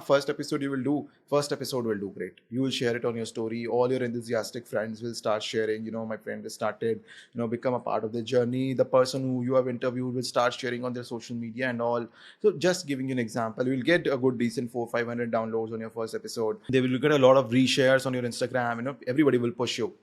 first episode will do great. You will share it on your story. All your enthusiastic friends will start sharing. My friend has started, become a part of the journey. The person who you have interviewed will start sharing on their social media and all. So just giving you an example, you will get a good decent 400-500 downloads on your first episode. They will get a lot of reshares on your Instagram. Everybody will push you.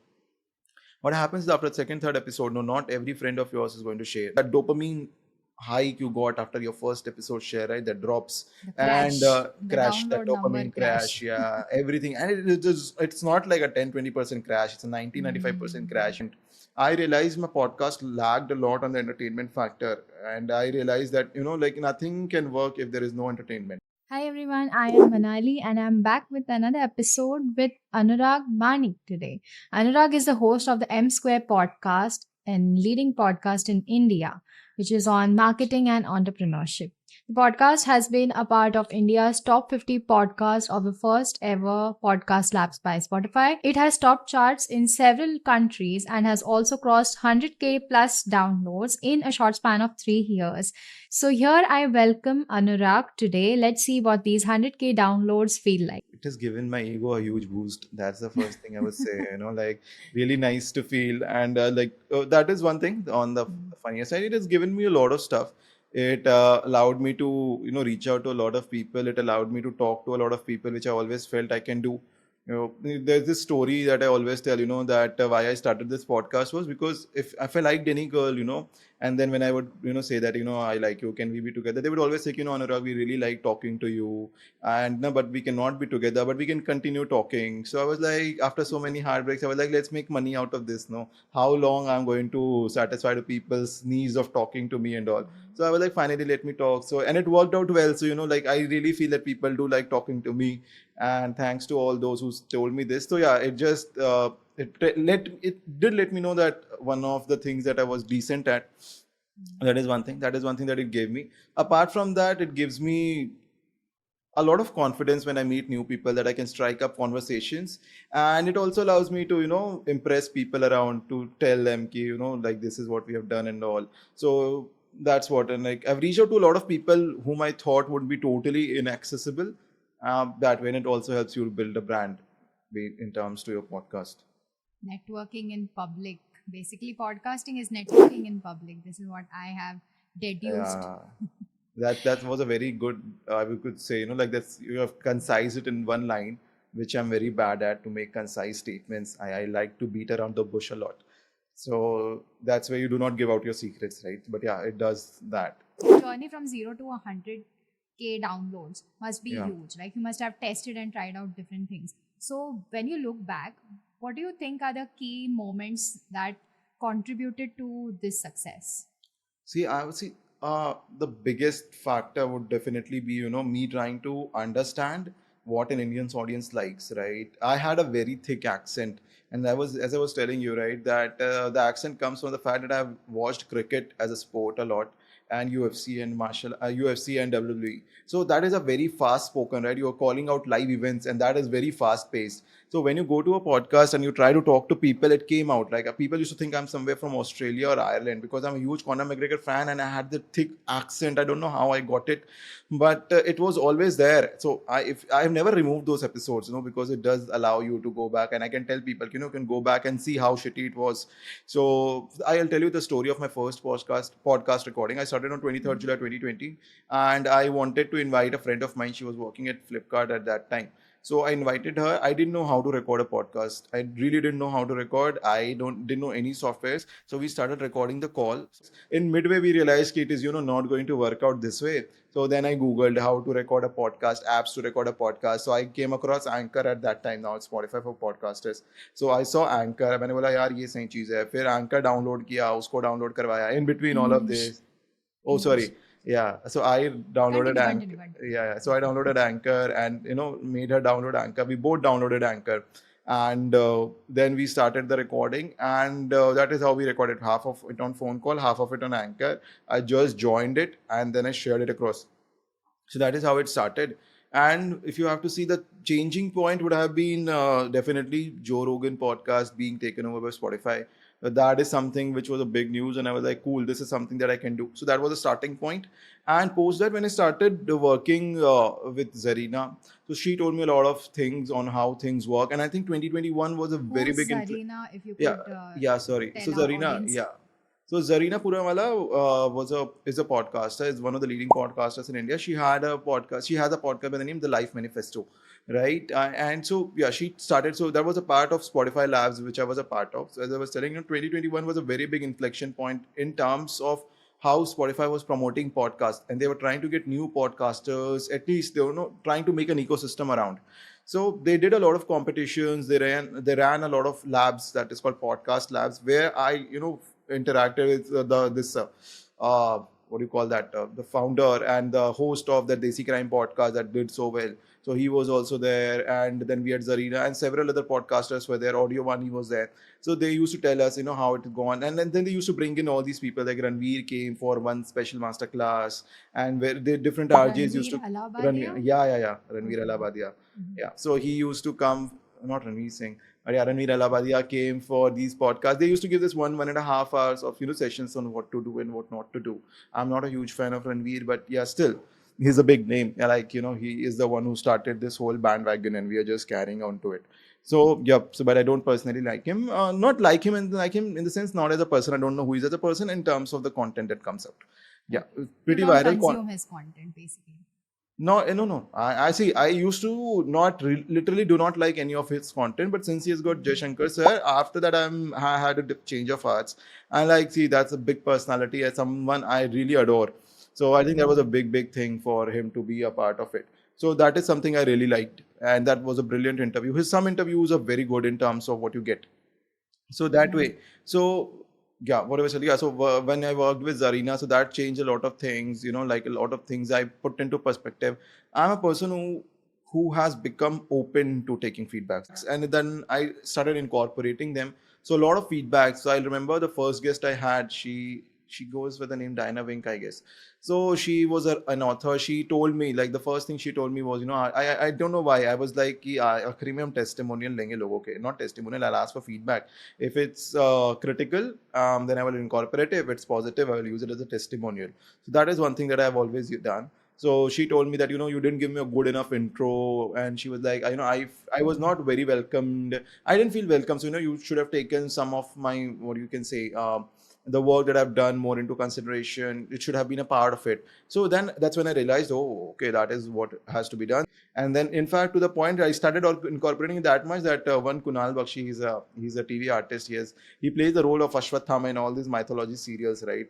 What happens is after the second, third episode, no, not every friend of yours is going to share. That dopamine hike you got after your first episode share, right? That drops The and crash, the crash, that download number dopamine crash, crash. yeah, everything. And it's not like a 10-20% crash, it's a 90-95% crash. And I realized my podcast lagged a lot on the entertainment factor. And I realized that, like nothing can work if there is no entertainment. Hi everyone, I am Manali and I'm back with another episode with Anurag Manik today. Anurag is the host of the M Square podcast and leading podcast in India, which is on marketing and entrepreneurship. The podcast has been a part of India's top 50 podcast of the first ever podcast labs by Spotify. It has top charts in several countries and has also crossed 100k plus downloads in a short span of 3 years. So here I welcome Anurag today. Let's see what these 100k downloads feel like. It has given my ego a huge boost. That's the first thing I would say. Like really nice to feel, and that is one thing. On the funnier side, it has given me a lot of stuff. It allowed me to reach out to a lot of people. It allowed me to talk to a lot of people, which I always felt I can do. There's this story that I always tell. That why I started this podcast was because if I liked any girl, and then when I would say that I like you, can we be together, they would always say, Anurag, we really like talking to you, and no, but we cannot be together, but we can continue talking. So I was like, after so many heartbreaks, I was like, let's make money out of this. No, how long I'm going to satisfy the people's needs of talking to me and all. So I was like, finally, let me talk. So, and it worked out well. So, like I really feel that people do like talking to me, and thanks to all those who told me this. So yeah, it did let me know that one of the things that I was decent at, that is one thing. That is one thing that it gave me. Apart from that, it gives me a lot of confidence when I meet new people, that I can strike up conversations, and it also allows me to impress people around, to tell them ki, like this is what we have done and all. So that's what. And like I've reached out to a lot of people whom I thought would be totally inaccessible. That way, and it also helps you build a brand in terms to your podcast. Networking in public. Basically, podcasting is networking in public. This is what I have deduced. Yeah. That was a very good, we could say, like that's, you have concise it in one line, which I'm very bad at, to make concise statements. I like to beat around the bush a lot. So that's where you do not give out your secrets, right? But yeah, it does that. Journey from 0 to 100k downloads must be Yeah. huge. Like you must have tested and tried out different things. So when you look back, what do you think are the key moments that contributed to this success? See, I would see the biggest factor would definitely be, me trying to understand what an Indian's audience likes, right? I had a very thick accent, and as I was telling you, right, that the accent comes from the fact that I've watched cricket as a sport a lot, and UFC and WWE. So that is a very fast spoken, right? You're calling out live events, and that is very fast paced. So when you go to a podcast and you try to talk to people, it came out like people used to think I'm somewhere from Australia or Ireland, because I'm a huge Conor McGregor fan and I had the thick accent. I don't know how I got it, but it was always there. So if I've never removed those episodes, because it does allow you to go back, and I can tell people, you can go back and see how shitty it was. So I'll tell you the story of my first podcast recording. I started on 23rd July 2020, and I wanted to invite a friend of mine. She was working at Flipkart at that time. So I invited her. I didn't know how to record a podcast. I really didn't know how to record. I didn't know any softwares. So we started recording the call. In midway, we realized it is not going to work out this way. So then I googled how to record a podcast, apps to record a podcast. So I came across Anchor at that time. Now it's Spotify for podcasters. So I saw Anchor. मैंने बोला यार ये सही चीज़ है. फिर Anchor download किया, उसको download करवाया. In between all of English. this, oh sorry, English. yeah. So I downloaded Continue, Anchor. continue, continue. Yeah, yeah. So I downloaded Anchor, and made her download Anchor. We both downloaded Anchor, and then we started the recording, and that is how we recorded, half of it on phone call, half of it on Anchor. I just joined it, and then I shared it across. So that is how it started. And if you have to see, the changing point would have been definitely Joe Rogan podcast being taken over by Spotify. That is something which was a big news, and I was like, cool, this is something that I can do. So that was a starting point. And post that, when I started working with Zarina, so she told me a lot of things on how things work. And I think 2021 was a very Who's big Zarina, if you yeah, could yeah, sorry. So tell our Zarina, audience? yeah. So Zarina Purawala is a podcaster, is one of the leading podcasters in India. She had a podcast. She has a podcast by the name The Life Manifesto, right? And so yeah, she started. So that was a part of Spotify Labs, which I was a part of. So as I was telling you, 2021 was a very big inflection point in terms of how Spotify was promoting podcasts, and they were trying to get new podcasters. At least they were trying to make an ecosystem around. So they did a lot of competitions. They ran a lot of labs, that is called podcast labs, where I interacted with the this what do you call that, the founder and the host of the Desi Crime podcast that did so well. So he was also there, and then we had Zarina and several other podcasters were there. Audio One, he was there. So they used to tell us, how it had gone, and then they used to bring in all these people. Like Ranveer came for one special master class, and where the different RJs used Ranveer to. Halabadia? Ranveer, yeah, Ranveer Okay. Alabadia. Mhm. Yeah. So he used to come, not Ranveer Singh, but yeah, Ranveer Alabadia came for these podcasts. They used to give this 1.5 hours of sessions on what to do and what not to do. I'm not a huge fan of Ranveer, but yeah, still he's a big name. Yeah, like he is the one who started this whole bandwagon, and we are just carrying on to it. So yep. So, but I don't personally like him. Not like him, and like him in the sense, not as a person. I don't know who he is as a person in terms of the content that comes out. Yeah, Okay. You pretty don't viral. consume his content, basically. No, no, no. I see. I used to not literally do not like any of his content, but since he has got Jay Mhm. Shankar sir, after that I had a change of hearts. And like, see, that's a big personality and someone I really adore. So I think that was a big thing for him to be a part of it. So that is something I really liked, and that was a brilliant interview. His some interviews are very good in terms of what you get. So that Mhm. way. So yeah, whatever. So yeah, so when I worked with Zarina, so that changed a lot of things. Like a lot of things I put into perspective. I'm a person who has become open to taking feedbacks, and then I started incorporating them. So a lot of feedback. So I remember the first guest I had. She goes with the name Diana Wink, I guess. So she was an author. She told me, like, the first thing she told me was, I don't know why. I was like, कि आखिरी में हम testimonial लेंगे लोगों के, not testimonial. I'll ask for feedback. If it's critical, then I will incorporate it. If it's positive, I will use it as a testimonial. So that is one thing that I've always done. So she told me that you didn't give me a good enough intro, and she was like, I was not very welcomed. I didn't feel welcome. So you should have taken some of my, what you can say, the work that I've done more into consideration. It should have been a part of it. So then that's when I realized, oh, okay, that is what has to be done. And then, in fact, to the point, I started incorporating that much that one Kunal Bakshi, he's a TV artist. He plays the role of Ashwathama in all these mythology serials, right?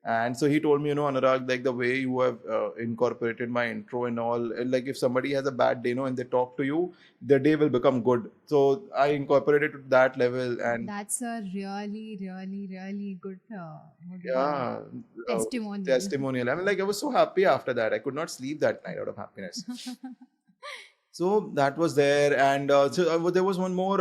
And so he told me, Anurag, like the way you have incorporated my intro and all, and like if somebody has a bad day, and they talk to you, their day will become good. So I incorporated to that level, and That's a really, really, really good, what do you call it? yeah, uh, Testimonial. testimonial. I mean, like I was so happy after that. I could not sleep that night out of happiness. So that was there, and there was one more.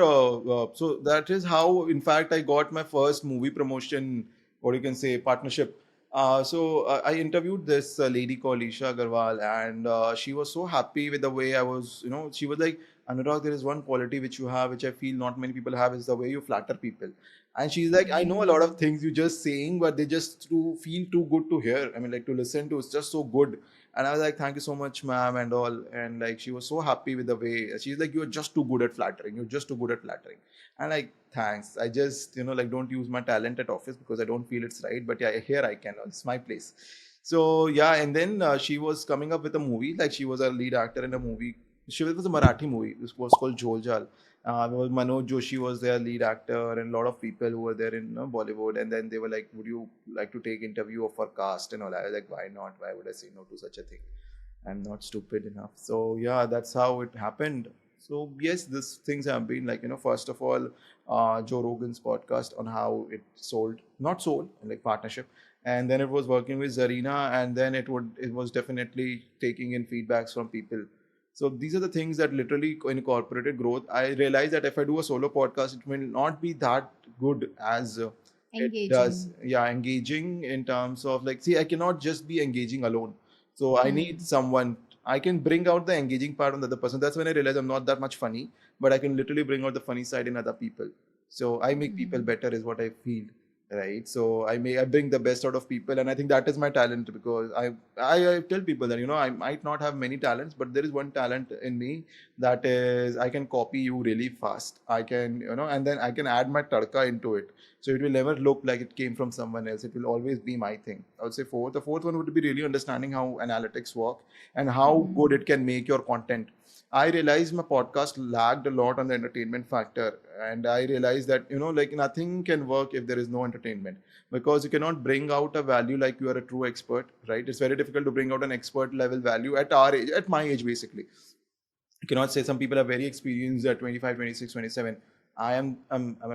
So that is how, in fact, I got my first movie promotion, or you can say partnership. I interviewed this lady called Isha Agarwal, and she was so happy with the way I was. She was like, Anurag, there is one quality which you have, which I feel not many people have, is the way you flatter people. And she's like, I know a lot of Mm. things you just saying, but they just to feel too good to hear. I mean, like to listen to. It's just so good. And I was like, thank you so much, ma'am, and all. And like, she was so happy with the way she's like, you're just too good at flattering. You're just too good at flattering. And like, thanks. I just, like, don't use my talent at office because I don't feel it's right. But yeah, here I can. It's my place. So yeah, and then she was coming up with a movie. Like, she was a lead actor in a movie. She was a Marathi movie. This was called Jhol Jal. Manoj Joshi was their lead actor, and a lot of people who were there in Bollywood. And then they were like, "Would you like to take interview of our cast and all?" I was like, "Why not? Why would I say no to such a thing? I'm not stupid enough." So yeah, that's how it happened. So yes, these things have been like, first of all, Joe Rogan's podcast on how it sold, not sold, like partnership, and then it was working with Zarina, and then it was definitely taking in feedbacks from people. So these are the things that literally incorporated growth. I realized that if I do a solo podcast, it will not be that good as it does. Engaging. Yeah, engaging in terms of, like, see, I cannot just be engaging alone. So I need Hmm. someone. I can bring out the engaging part on the other person. That's when I realized I'm not that much funny, but I can literally bring out the funny side in other people. So I make people Mhm. better is what I feel, right? So I bring the best out of people, and I think that is my talent, because I tell people that I might not have many talents, but there is one talent in me, that is I can copy you really fast. I can, and then I can add my tadka into it. So it will never look like it came from someone else. It will always be my thing. I would say fourth. The fourth one would be really understanding how analytics work and how Mhm. good it can make your content. I realized my podcast lagged a lot on the entertainment factor, and I realized that like nothing can work if there is no entertainment, because you cannot bring out a value like you are a true expert, right? It's very difficult to bring out an expert level value at our age, at my age, basically. You cannot say some people are very experienced at 25, 26, 27. I'm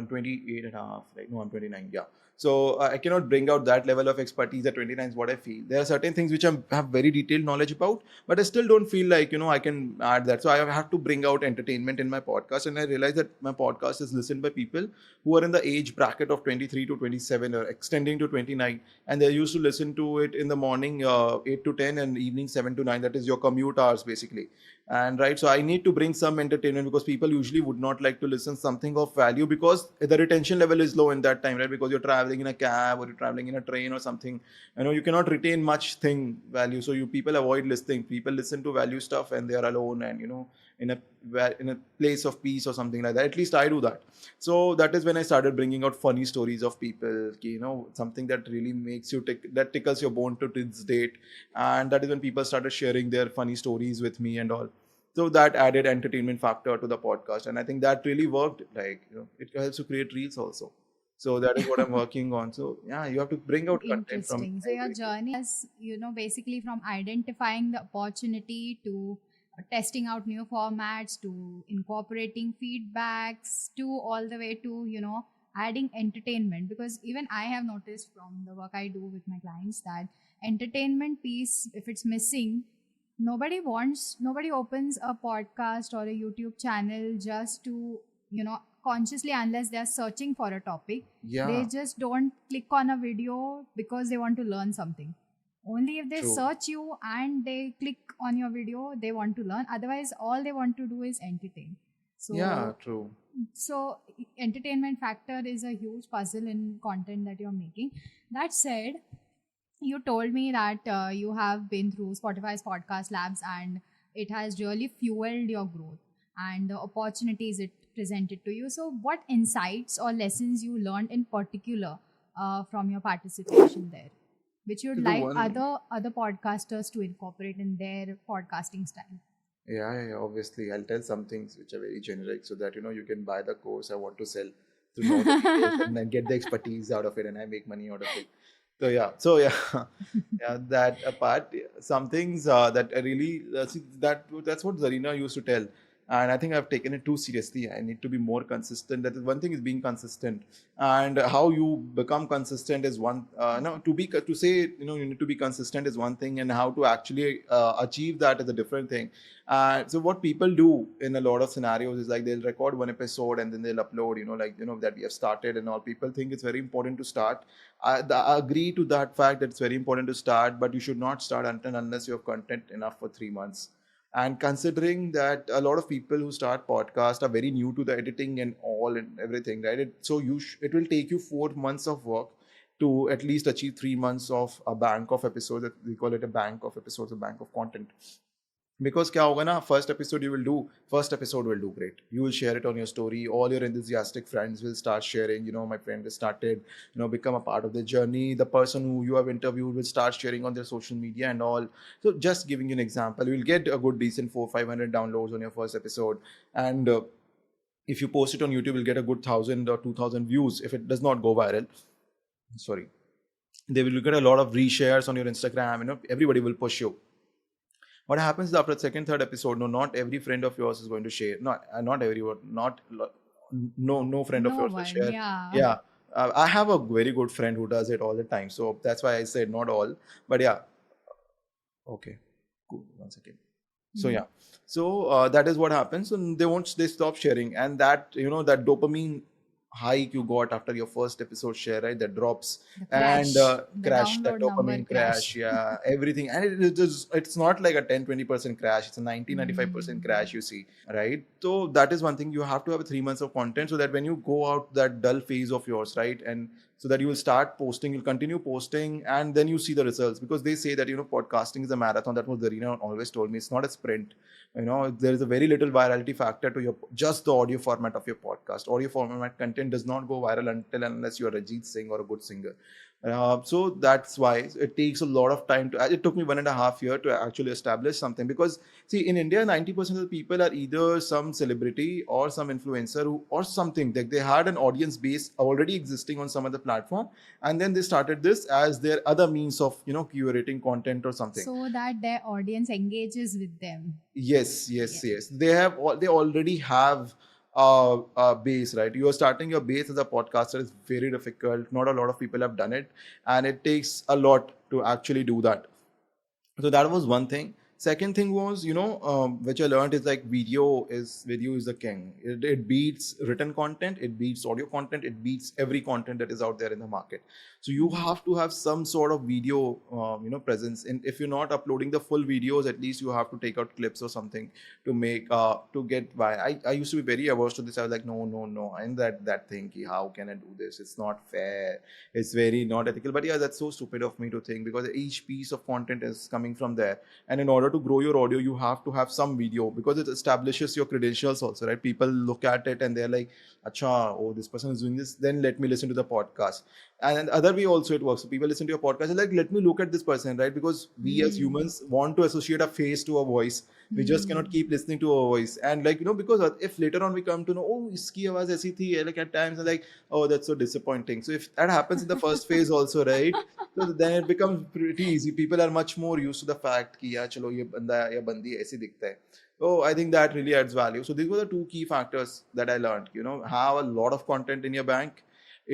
28 and a half, right? No, I'm 29. Yeah. So I cannot bring out that level of expertise at 29 is what I feel. There are certain things which I have very detailed knowledge about, but I still don't feel like, I can add that. So I have to bring out entertainment in my podcast. And I realize that my podcast is listened by people who are in the age bracket of 23 to 27 or extending to 29. And they used to listen to it in the morning, 8 to 10, and evening 7 to 9. That is your commute hours, basically. And right, so I need to bring some entertainment, because people usually would not like to listen something of value, because the retention level is low in that time, right? Because you're traveling in a cab or you're traveling in a train or something, you cannot retain much thing value. So you people avoid listening. People listen to value stuff and they are alone, and in a in a place of peace or something like that. At least I do that. So that is when I started bringing out funny stories of people, something that really makes you that tickles your bone to this date. And that is when people started sharing their funny stories with me and all. So that added entertainment factor to the podcast, and I think that really worked. Like, it helps to create reels also. So that is what I'm working on. So yeah, you have to bring out content from Interesting. So your every place. journey has, basically from identifying the opportunity to testing out new formats to incorporating feedbacks to all the way to, adding entertainment. Because even I have noticed from the work I do with my clients that entertainment piece, if it's missing, nobody opens a podcast or a YouTube channel just to, consciously, unless they're searching for a topic. They Yeah, just don't click on a video because they want to learn something. Only if they true. search you and they click on your video, they want to learn. Otherwise, all they want to do is entertain. Yeah, So, true. entertainment factor is a huge puzzle in content that you're making. That said, you told me that you have been through Spotify's podcast labs and it has really fueled your growth and the opportunities it presented to you. So, what insights or lessons you learned in particular from your participation there, which you'd So the like one, other podcasters to incorporate in their podcasting style? yeah, obviously, I'll tell some things which are very generic, so that you can buy the course I want to sell, to know the details and then get the expertise out of it, and I make money out of it. So yeah, yeah. That apart, some things that I really see, that's what Zarina used to tell, and I think I've taken it too seriously. I need to be more consistent. That is one thing, is being consistent, and how you become consistent is one. No, to say you need to be consistent is one thing, and how to actually achieve that is a different thing. So what people do in a lot of scenarios is like they'll record one episode and then they'll upload, that we have started and all. People think it's very important to start. I agree to that fact that it's very important to start, but you should not start until unless you have content enough for 3 months. And considering that a lot of people who start podcast are very new to the editing and all and everything, right? It will take you 4 months of work to at least achieve 3 months of a bank of episodes. We call it a bank of episodes, a bank of content. Because क्या होगा ना, first episode will do great. You will share it on your story. All your enthusiastic friends will start sharing. My friend has started, become a part of the journey. The person who you have interviewed will start sharing on their social media and all. So just giving you an example, you'll get a good decent 400-500 downloads on your first episode. And if you post it on YouTube, you'll get a good 1,000 or 2,000 views. If it does not go viral, sorry, they will get a lot of reshares on your Instagram. Everybody will push you. What happens is, after the second, third episode, no, not every friend of yours is going to share. Not everyone. No friend of No yours will one, share. yeah. Yeah, I have a very good friend who does it all the time. So that's why I said not all. But yeah, okay, cool. 1 second. So Mhm. yeah, so that is what happens, and they stop sharing, and that that dopamine hike you got after your first episode share, right? That drops The and crash, the crash, that download number dopamine crash. crash, yeah, everything. And it's not like a 10-20% crash, it's a 90-95% crash Mm. you see, right? So that is one thing. You have to have 3 months of content so that when you go out that dull phase of yours, right? And so that you will start posting, you'll continue posting, and then you see the results. Because they say that, podcasting is a marathon. That was Zarina always told me. It's not a sprint. There is a very little virality factor to your just the audio format of your podcast. Audio format content does not go viral until unless you're Ajit Singh or a good singer. So that's why it takes a lot of time to. It took me 1.5 years to actually establish something. Because see, in India, 90% of the people are either some celebrity or some influencer or something. Like they had an audience base already existing on some other platform, and then they started this as their other means of curating content or something. So that their audience engages with them. Yes, Yeah. yes, yes. They already have a base, right? You are starting your base as a podcaster is very difficult. Not a lot of people have done it, and it takes a lot to actually do that. So that was one thing. Second thing was, which I learned is like video is the king. It beats written content, it beats audio content, it beats every content that is out there in the market. So you Mm. have to have some sort of video presence. And if you're not uploading the full videos, at least you have to take out clips or something to make to get by. I used to be very averse to this. I was like, no, no, no. And that thing, ki, how can I do this? It's not fair, it's very not ethical. But yeah, that's so stupid of me to think, because each piece of content is coming from there. And in order to grow your audio, you have to have some video, because it establishes your credentials also, right? People look at it and they're like, acha, oh, this person is doing this, then let me listen to the podcast. And other way also it works. So people listen to your podcast and like, let me look at this person, right? Because we as Mm. humans want to associate a face to a voice. We just cannot Mm. keep listening to a voice. And like, because if later on we come to know, oh, iski awaaz aisi thi, like at times like, oh, that's so disappointing. So if that happens in the first phase also, right? So then it becomes pretty easy. People are much more used to the fact कि यार चलो ये बंदा या बंदी ऐसे दिखता है. So I think that really adds value. So these were the two key factors that I learned. Have a lot of content in your bank.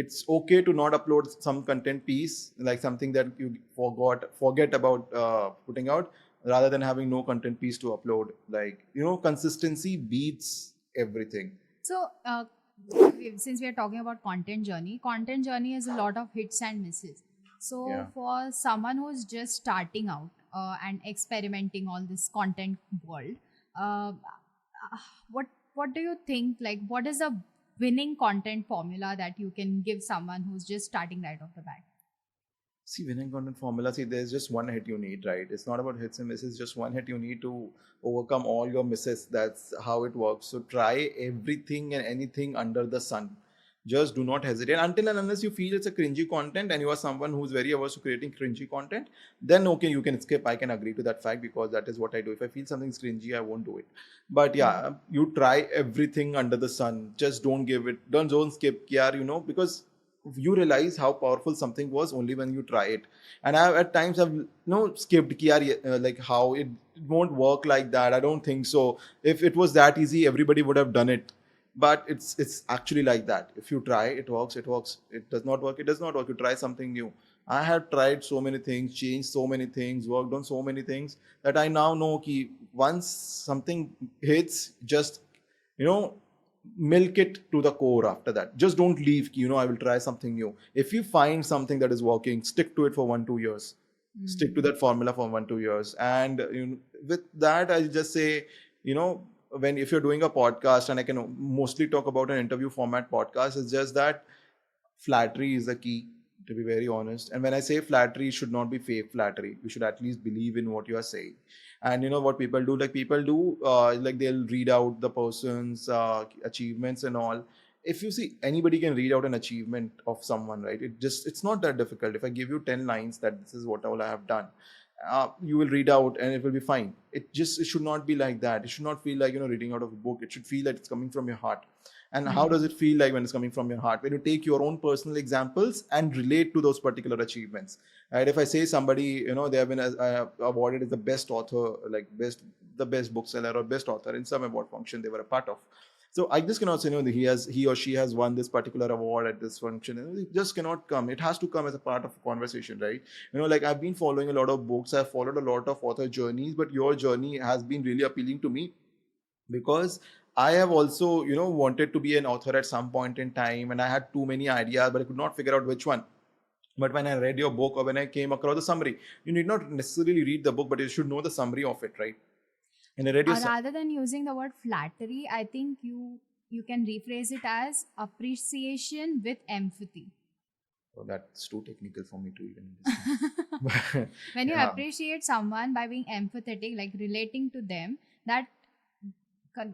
It's okay to not upload some content piece, like something that you forget about putting out, rather than having no content piece to upload. Like, consistency beats everything. So, since we are talking about content journey is a lot of hits and misses. Yeah. So, for someone who's just starting out and experimenting all this content world, uh, what do you think? Like, what is a winning content formula that you can give someone who's just starting right off the bat? See, winning content formula, see, there's just one hit you need, right? It's not about hits and misses, just one hit you need to overcome all your misses. That's how it works. So try everything and anything under the sun. Just do not hesitate until and unless you feel it's a cringy content and you are someone who's very averse to creating cringy content, then okay, you can skip. I can agree to that fact, because that is what I do. If I feel something's cringy, I won't do it. But Mm. yeah, you try everything under the sun. Just don't give it, don't skip, yeah, because you realize how powerful something was only when you try it. And I at times have skipped ki, yaar, like how it won't work like that. I don't think so. If it was that easy, everybody would have done it. But it's actually like that. If you try, it works, it works. It does not work, it does not work. You try something new. I have tried so many things, changed so many things, worked on so many things, that I now know ki once something hits, just you know milk it to the core. After that, just don't leave, I will try something new. If you find something that is working, stick to it for 1-2 years. Stick to Mm. that formula for 1-2 years. And with that, I just say, you know when if you're doing a podcast, and I can mostly talk about an interview format podcast, it's just that flattery is the key, to be very honest. And when I say flattery, it should not be fake flattery. You should at least believe in what you are saying. And you know what people do, like people do like they'll read out the person's achievements and all. If you see, anybody can read out an achievement of someone, right? It's not that difficult. If I give you 10 lines that this is what all I have done, you will read out and it will be fine. It should not be like that. It should not feel like reading out of a book. It should feel like it's coming from your heart. And how does Mm. it feel like when it's coming from your heart? When you take your own personal examples and relate to those particular achievements. Right? If I say somebody, they have been awarded as the best author, like the best bookseller or best author in some award function they were a part of. So I just cannot say, he or she has won this particular award at this function. It just cannot come. It has to come as a part of a conversation, right? Like I've been following a lot of books, I've followed a lot of author journeys, but your journey has been really appealing to me, because I have also, wanted to be an author at some point in time, and I had too many ideas, but I could not figure out which one. But when I read your book, or when I came across the summary, you need not necessarily read the book, but you should know the summary of it, right? And I read your Rather than using the word flattery, I think you can rephrase it as appreciation with empathy. oh, that's too technical for me to even understand. When you Yeah. appreciate someone by being empathetic, like relating to them, that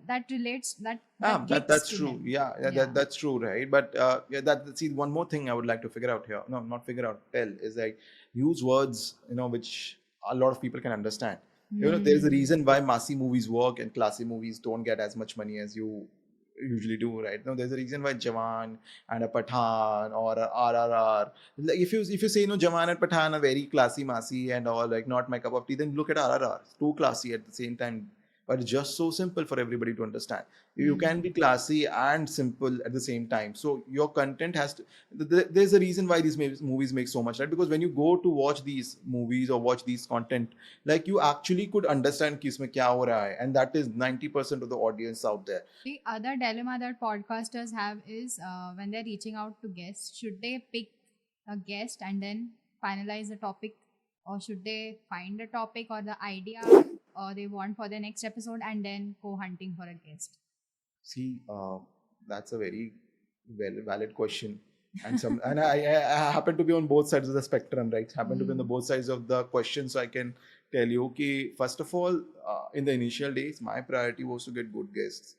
that relates, that gets That's to true. them. Yeah, yeah, Yeah. that's true, right? But yeah, see, one more thing I would like to figure out here. No, not figure out. Tell is like use words, which a lot of people can understand. There is a Hmm. reason why massy movies work and classy movies don't get as much money as you usually do, right? No, there's a reason why Jawan and a Pathan or a RRR. Like if you say Jawan and Pathan are very classy, massy, and all, like not my cup of tea, then look at RRR. It's too classy at the same time, but it's just so simple for everybody to understand. You can be Hmm. classy and simple at the same time. So your content has to. There's a reason why these movies make so much, right? Because when you go to watch these movies or watch these content, like you actually could understand कि इसमें क्या हो रहा है, and that is 90% of the audience out there. The other dilemma that podcasters have is when they're reaching out to guests, should they pick a guest and then finalize the topic, or should they find a topic or the idea or they want for the next episode and then go hunting for a guest? See, that's a very valid question, and I happen to be on both sides of the spectrum, right? Happen to be on the Hmm. both sides of the question, so I can tell you. Okay, first of all, in the initial days, my priority was to get good guests,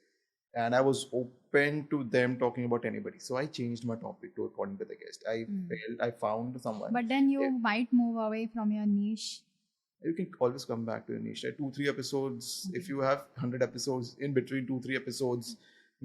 and I was open to them talking about anybody. So I changed my topic to according to the guest. Hmm. I found someone. But then you might move away from your niche. You can always come back to your niche, right? 2 3 episodes, if Okay. you have 100 episodes, in between 2 3 episodes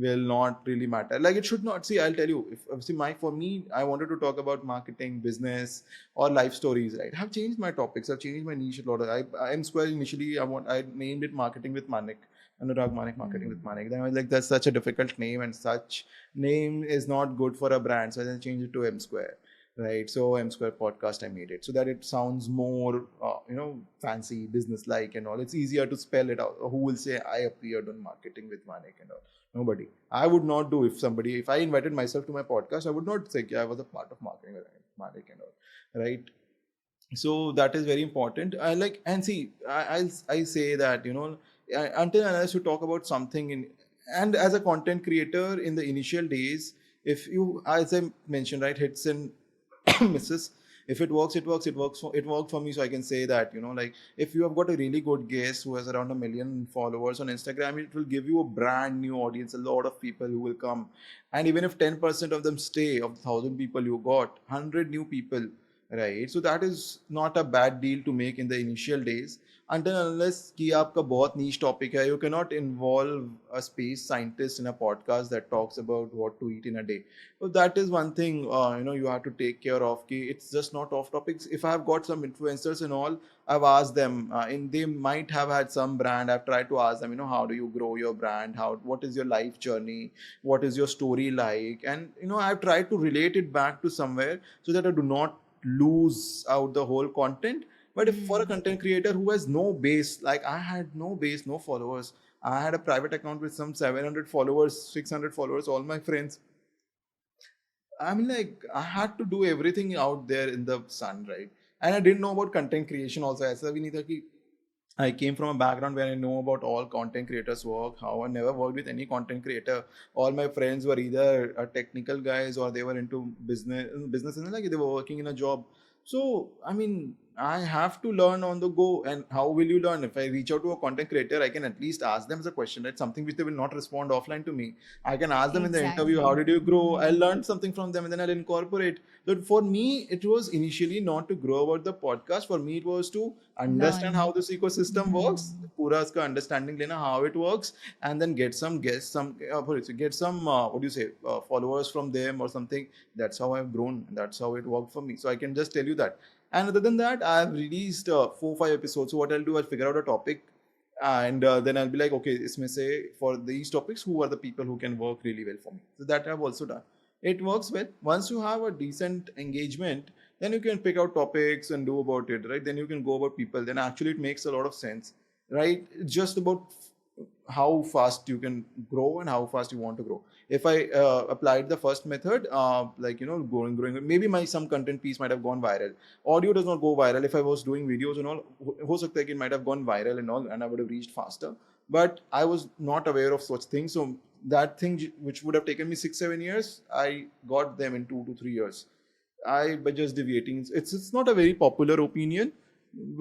will not really matter. Like it should not. See, I'll tell you, if see my for me, I wanted to talk about marketing, business, or life stories, right? I've changed my topics, I've changed my niche a lot. I'm Square initially, I named it Marketing with Manik, Anurag Manik, Marketing with Hmm. Manik. Then I was like, that's such a difficult name, and such name is not good for a brand, so I then changed it to M Square, right? So M Square Podcast, I made it so that it sounds more, fancy, business like, and all. It's easier to spell it out. Who will say I appeared on Marketing with Manik and all? Nobody. I would not do. If I invited myself to my podcast, I would not say I was a part of Marketing with Manik and all, right? So that is very important. I like, and see, I say that, until unless you talk about something in, and as a content creator in the initial days, if you, as I mentioned, right, hits and misses, if it works, it works. It worked for me, so I can say that, like, if you have got a really good guest who has around 1 million followers on Instagram, it will give you a brand new audience, a lot of people who will come. And even if 10% of them stay, of the 1,000 people you got, 100 new people, right? So that is not a bad deal to make in the initial days. Until unless कि आपका बहुत niche topic है, you cannot involve a space scientist in a podcast that talks about what to eat in a day. So that is one thing, you have to take care of. Ki it's just not off topics. If I have got some influencers and all, I've asked them, and they might have had some brand. I've tried to ask them, how do you grow your brand? What is your life journey? What is your story like? And I've tried to relate it back to somewhere so that I do not lose out the whole content. But if for a Hmm. content creator who has no base, like I had no base, no followers, I had a private account with some 700 followers, 600 followers, all my friends. I mean, like, I had to do everything out there in the sun, right? And I didn't know about content creation also. ऐसा भी नहीं था कि I came from a background where I know about all content creators work. How I never worked with any content creator. All my friends were either technical guys or they were into business, and like they were working in a job. So I mean, I have to learn on the go. And how will you learn? If I reach out to a content creator, I can at least ask them as a question, right? Something which they will not respond offline to me. I can ask them in the interview, how Exactly. did you grow? I Hmm. learned something from them, and then I'll incorporate. So for me, it was initially not to grow about the podcast. For me, it was to understand how Learn. this ecosystem works, Hmm. पूरा उसका understanding लेना how it works, and then get some guests, get some, what do you say, followers from them or something. That's how I've grown. That's how it worked for me. So I can just tell you that. And other than that, I've released 4 5 episodes. So what I'll do, I'll figure out a topic, and then I'll be like, okay, इसमें से for these topics, who are the people who can work really well for me? So that I've also done. It works well. Once you have a decent engagement, then you can pick out topics and do about it, right? Then you can go about people. Then actually it makes a lot of sense, right? It's just about how fast you can grow and how fast you want to grow. If I applied the first method, growing, maybe my some content piece might have gone viral. Audio does not go viral. If I was doing videos and all, ho sakta hai ki it might have gone viral and all, and I would have reached faster. But I was not aware of such things. So that thing which would have taken me 6 7 years, I got them in 2 to 3 years. I by just deviating. It's not a very popular opinion,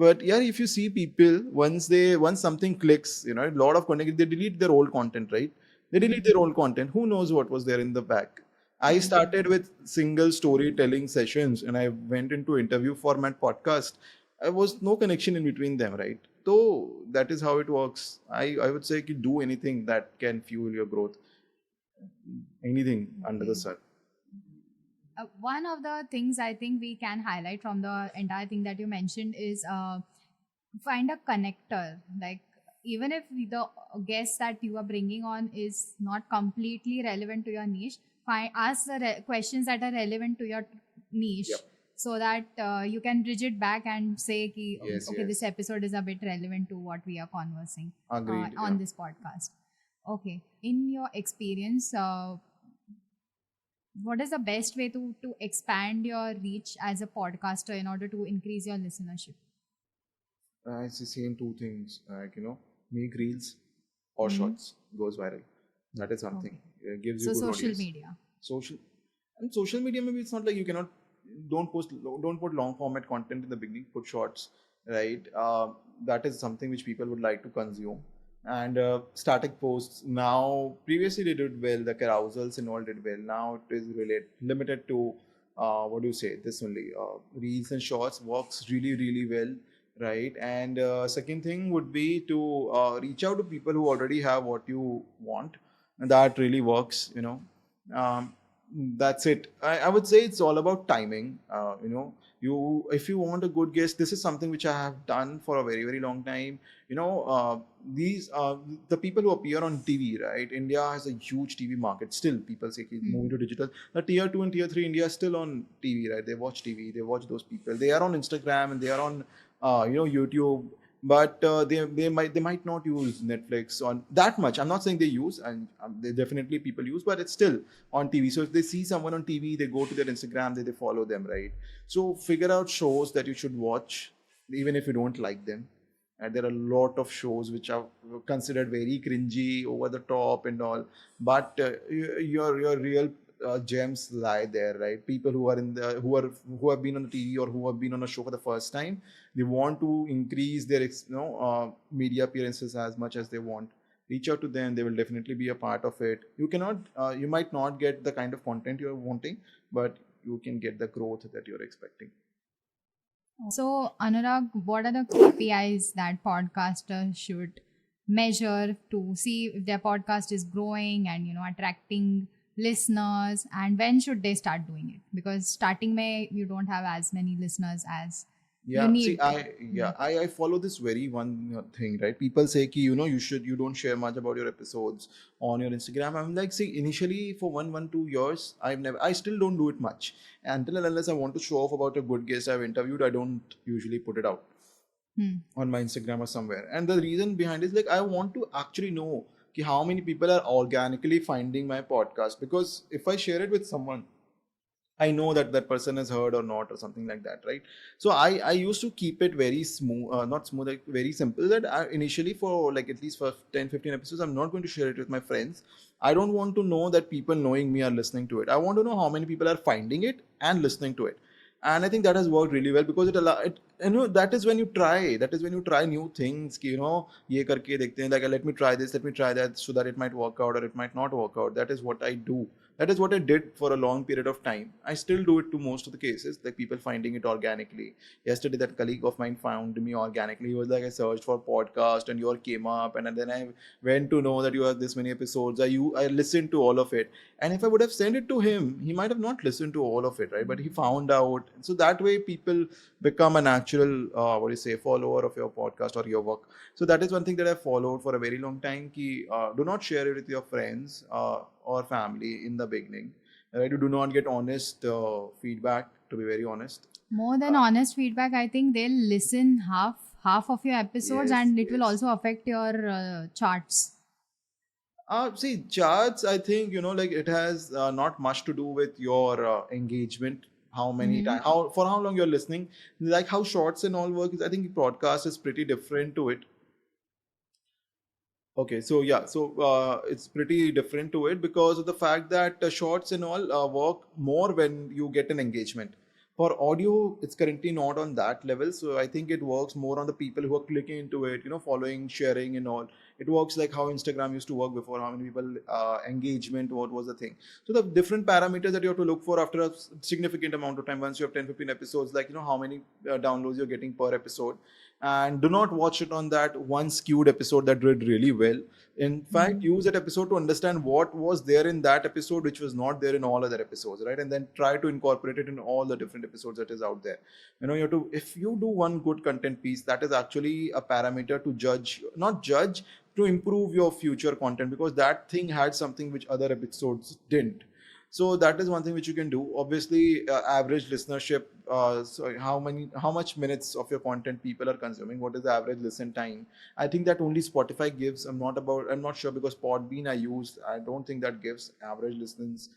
but yeah, if you see people once something clicks, a lot of content, they delete their old content, right? They delete their old content. Who knows what was there in the back? I started with single storytelling sessions, and I went into interview format podcast. I was no connection in between them, right? So that is how it works. I would say you do anything that can fuel your growth, anything under the Okay. sun. One of the things I think we can highlight from the entire thing that you mentioned is find a connector. Like, even if the guest that you are bringing on is not completely relevant to your niche, ask the questions that are relevant to your Yep. niche, so that you can bridge it back and say ki, Yes, okay, this yes. episode is a bit relevant to what we are conversing Agreed. Yeah. on this podcast. Okay, in your experience, what is the best way to expand your reach as a podcaster in order to increase your listenership? It's the same two things, like, make reels or Mm-hmm. shorts, goes viral. That is something. Okay. It gives you So good social audience. media. Social and social media, maybe it's not like you cannot, don't put long format content in the beginning. Put shorts, right? That is something which people would like to consume. And static posts now, previously they did well. The carousels and all did well. Now it is related limited to what do you say? This only reels and shorts works really really well, right? And second thing would be to reach out to people who already have what you want, and that really works. Um, that's it. I would say it's all about timing. You if you want a good guest, this is something which I have done for a very very long time. These the people who appear on TV, right? India has a huge TV market. Still, people say "Ki moving to Hmm. digital." The tier two and tier three India is still on TV, right? They watch TV. They watch those people. They are on Instagram and they are on YouTube, but they might not use Netflix on that much. I'm not saying they use, and they definitely people use, but it's still on TV. So if they see someone on TV, they go to their Instagram, they follow them, right? So figure out shows that you should watch, even if you don't like them. And there are a lot of shows which are considered very cringy, over the top, and all. But your real gems lie there, right? People who are in the who have been on the TV or who have been on a show for the first time, they want to increase their media appearances as much as they want. Reach out to them; they will definitely be a part of it. You might not get the kind of content you're wanting, but you can get the growth that you're expecting. So, Anurag, what are the KPIs that podcasters should measure to see if their podcast is growing and attracting listeners, and when should they start doing it? Because starting May, you don't have as many listeners as you Yeah, see, need. Hmm. I follow this very one thing, right? People say ki, you don't share much about your episodes on your Instagram. I'm like, see, initially for 2 years, I still don't do it much. Until and unless I want to show off about a good guest I've interviewed, I don't usually put it out Hmm. on my Instagram or somewhere. And the reason behind it is like, I want to actually know ki how many people are organically finding my podcast. Because if I share it with someone, I know that that person has heard or not or something like that, right? So I used to keep it very smooth, not smooth, like very simple. That initially for like at least for 10 15 episodes, I'm not going to share it with my friends. I don't want to know that people knowing me are listening to it. I want to know how many people are finding it and listening to it. And I think that has worked really well because that is when you try. That is when you try new things. Ki, ये करके देखते हैं, like let me try this, let me try that, so that it might work out or it might not work out. That is what I do. That is what I did for a long period of time. I still do it to most of the cases, like people finding it organically. Yesterday, that colleague of mine found me organically. He was like, I searched for podcast and your came up, and then I went to know that you have this many episodes. I listened to all of it, and if I would have sent it to him, he might have not listened to all of it, right? But he found out, so that way people become a natural, what do you say, follower of your podcast or your work. So that is one thing that I followed for a very long time. Ki, do not share it with your friends or family in the beginning. Right? You do not get honest feedback. To be very honest, More than uh, honest feedback, I think they'll listen half of your episodes, Yes, and it will yes. also affect your charts. See, charts, I think, like it has not much to do with your engagement, how many Mm-hmm. times, for how long you're listening, like how shorts and all work is, I think broadcast is pretty different to it. Okay, so yeah, so it's pretty different to it because of the fact that shorts and all work more when you get an engagement. For audio, it's currently not on that level, so I think it works more on the people who are clicking into it, following, sharing, and all. It works like how Instagram used to work before, how many people engagement, what was the thing. So the different parameters that you have to look for after a significant amount of time, once you have 10, 15 episodes, like how many downloads you're getting per episode, and do not watch it on that one skewed episode that did really well. In fact, Mm-hmm. use that episode to understand what was there in that episode which was not there in all other episodes, right? And then try to incorporate it in all the different episodes that is out there. You have to, if you do one good content piece, that is actually a parameter to judge, not judge, to improve your future content, because that thing had something which other episodes didn't. So that is one thing which you can do. Obviously, average listenership. So how much minutes of your content people are consuming? What is the average listen time? I think that only Spotify gives. I'm not sure, because Podbean I used. I don't think that gives average listens.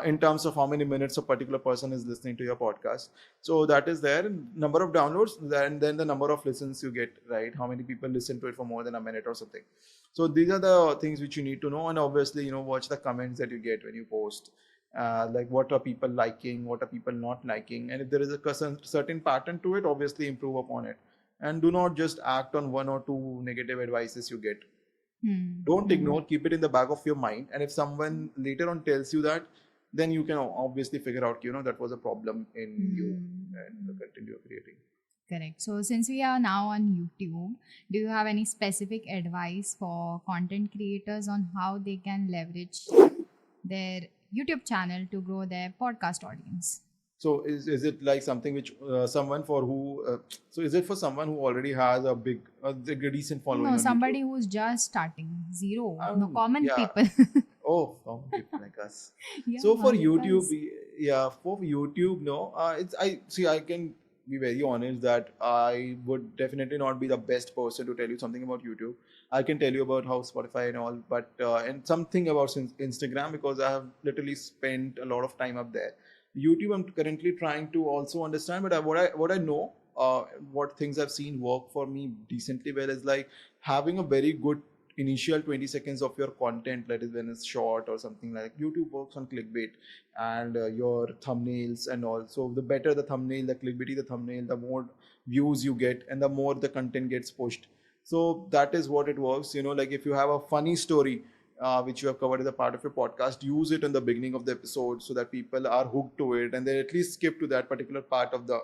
In terms of how many minutes a particular person is listening to your podcast. So that is there. Number of downloads, then the number of listens you get, right? How many people listen to it for more than a minute or something. So these are the things which you need to know, and obviously, watch the comments that you get when you post. Like what are people liking, what are people not liking, and if there is a certain pattern to it, obviously improve upon it, and do not just act on one or two negative advices you get. Don't Mm-hmm. ignore, keep it in the back of your mind, and if someone later on tells you that, then you can obviously figure out that was a problem in you and the Mm-hmm. content you're creating. Correct. So, since we are now on YouTube, do you have any specific advice for content creators on how they can leverage their YouTube channel to grow their podcast audience? So is it like something which someone for who so is it for someone who already has a big decent following No, on YouTube? somebody who's just starting, zero, no common Yeah. people. Oh, from people like us. So Yeah, for YouTube, because yeah, for YouTube, no, it's I see. I can be very honest that I would definitely not be the best person to tell you something about YouTube. I can tell you about how Spotify and all, but and something about Instagram, because I have literally spent a lot of time up there. YouTube, I'm currently trying to also understand, but what I know, what things I've seen work for me decently well is like having a very good initial 20 seconds of your content, that is when it's short or something. Like YouTube works on clickbait and your thumbnails and all. So the better the thumbnail, the clickbaity the thumbnail, the more views you get and the more the content gets pushed. So that is what it works. Like if you have a funny story which you have covered as a part of your podcast, use it in the beginning of the episode so that people are hooked to it and they at least skip to that particular part of the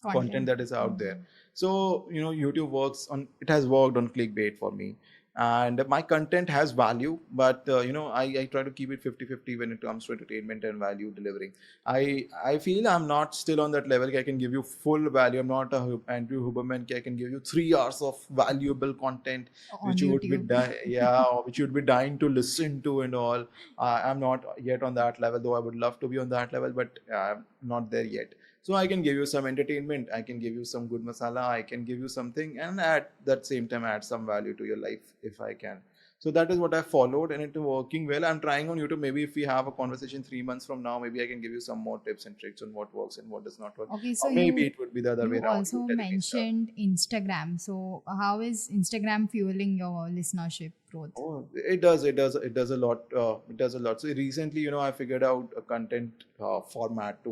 content content. that is out there. Mhm. So YouTube works on, it has worked on clickbait for me, and my content has value, but I try to keep it 50-50 when it comes to entertainment and value delivering. I feel I'm not still on that level. I can give you full value. I'm not a Andrew Huberman. I can give you 3 hours of valuable content On which you would be YouTube. yeah, or which you'd be dying to listen to and all. I'm not yet on that level, though I would love to be on that level, but I'm not there yet. So I can give you some entertainment, I can give you some good masala, I can give you something, and at that same time add some value to your life if I can. So that is what I followed, and it's working well. I'm trying on YouTube. Maybe if we have a conversation 3 months from now, maybe I can give you some more tips and tricks on what works and what does not work. Okay, so Or maybe you it would be the other way you around. You also telling me stuff. mentioned Instagram. So how is Instagram fueling your listenership growth? Oh, it does a lot. It does a lot. So recently, I figured out a content format to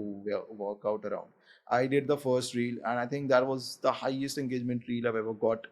work out around. I did the first reel, and I think that was the highest engagement reel I've ever got.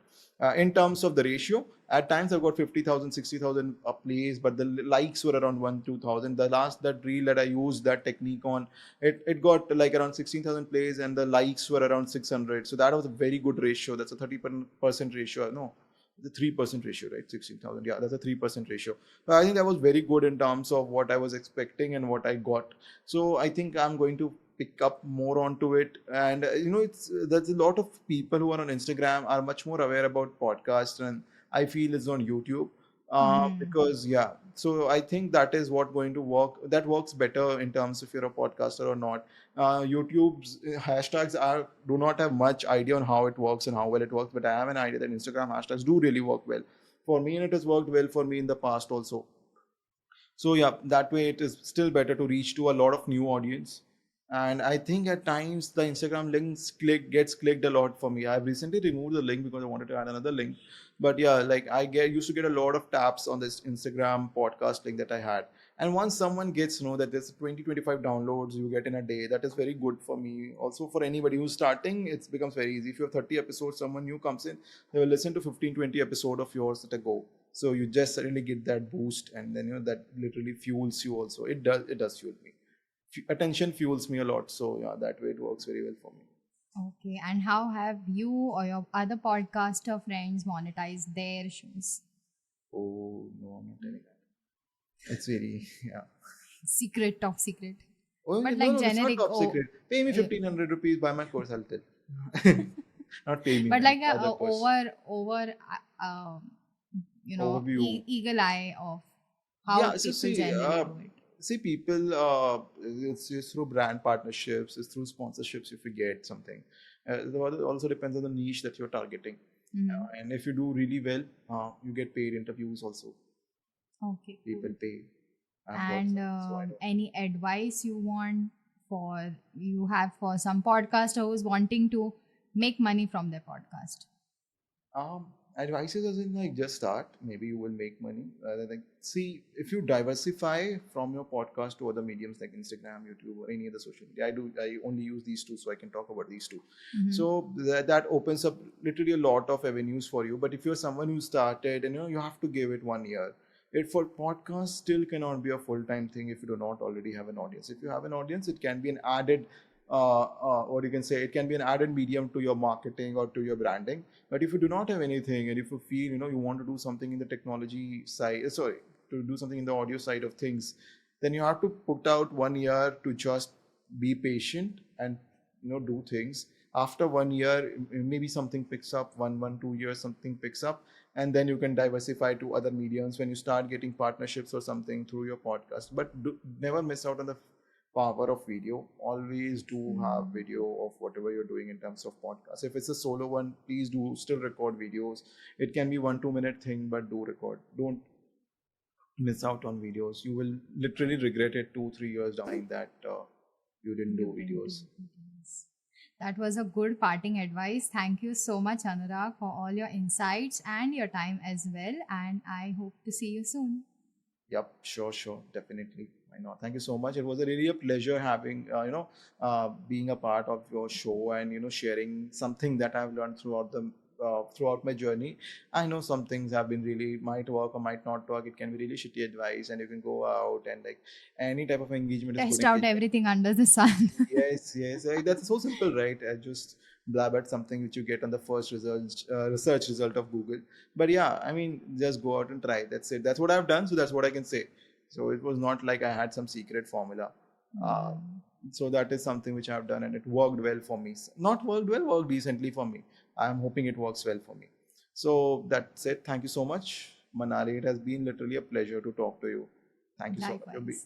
In terms of the ratio, at times I've got 50,000, 60,000 plays, but the likes were around 1, 2,000. The last that reel that I used that technique on, it got like around 16,000 plays, and the likes were around 600. So that was a very good ratio. That's a 30% ratio. No, the 3% ratio, right? 16,000. Yeah, that's a 3% ratio. But I think that was very good in terms of what I was expecting and what I got. So I think I'm going to pick up more onto it. And, it's there's a lot of people who are on Instagram are much more aware about podcasts, and I feel it's on YouTube. Hmm. Because, yeah. So I think that is what going to work. That works better in terms if you're a podcaster or not. YouTube's hashtags are do not have much idea on how it works and how well it works, but I have an idea that Instagram hashtags do really work well for me, and it has worked well for me in the past also. So yeah, that way it is still better to reach to a lot of new audience. And I think at times the Instagram links gets clicked a lot for me. I've recently removed the link because I wanted to add another link. But yeah, like I get used to get a lot of taps on this Instagram podcast link that I had. And once someone gets to know that there's 20-25 downloads you get in a day, that is very good for me. Also for anybody who's starting, it becomes very easy. If you have 30 episodes, someone new comes in, they will listen to 15-20 episode of yours at a go. So you just suddenly get that boost, and then that literally fuels you also. It does fuel me. Attention fuels me a lot, so yeah, that way it works very well for me. Okay. And how have you or your other podcaster friends monetized their shows? Oh no, I'm not telling that. It's very yeah. Secret, top secret. Oh But no, like no, it's not generic, top oh, secret. Pay me eh, 1,500 rupees, buy my course, I'll tell. Not pay me, but man. like Other a person. Overview. eagle eye of how Yeah, so people see, generally do it. people, it's just through brand partnerships, it's through sponsorships if you get something. It also depends on the niche that you're targeting. Hmm. And if you do really well, you get paid interviews also. Okay, People cool. pay. I've got And some, so I don't. any advice you have for some podcasters wanting to make money from their podcast? Advices as in like just start. Maybe you will make money. Like see if you diversify from your podcast to other mediums like Instagram, YouTube, or any other social media. I only use these two, so I can talk about these two. Hmm. So that opens up literally a lot of avenues for you. But if you're someone who started, and you have to give it 1 year. It for podcast still cannot be a full time thing if you do not already have an audience. If you have an audience, it can be an added, or you can say it can be an added medium to your marketing or to your branding. But if you do not have anything, and if you feel you want to do something in the technology side, sorry, to do something in the audio side of things, then you have to put out 1 year to just be patient and do things. After 1 year, maybe something picks up. 2 years, something picks up, and then you can diversify to other mediums when you start getting partnerships or something through your podcast. But never miss out on the power of video. Always do have Mm. video of whatever you're doing in terms of podcast. If it's a solo one, please do still record videos. It can be 1-2 minute thing, but do record. Don't miss out on videos. You will literally regret it 2-3 years down the line that you didn't You do didn't do videos. it. That was a good parting advice. Thank you so much, Anurag, for all your insights and your time as well. And I hope to see you soon. Yep, sure, definitely. Why not? Thank you so much. It was a really a pleasure having being a part of your show, and sharing something that I've learned throughout my journey. I know some things have been really might work or might not work. It can be really shitty advice, and you can go out and like any type of engagement is good Test out engagement. everything under the sun. Yes. That's so simple, right? I just blab at something which you get on the first results, research result of Google. But yeah, I mean, just go out and try. That's it. That's what I've done. So that's what I can say. So it was not like I had some secret formula. Uh, Mm. so that is something which I've done, and it worked well for me. Not worked well, worked decently for me. I'm hoping it works well for me. So that's it. Thank you so much, Manali. It has been literally a pleasure to talk to you. Thank you so much. Likewise.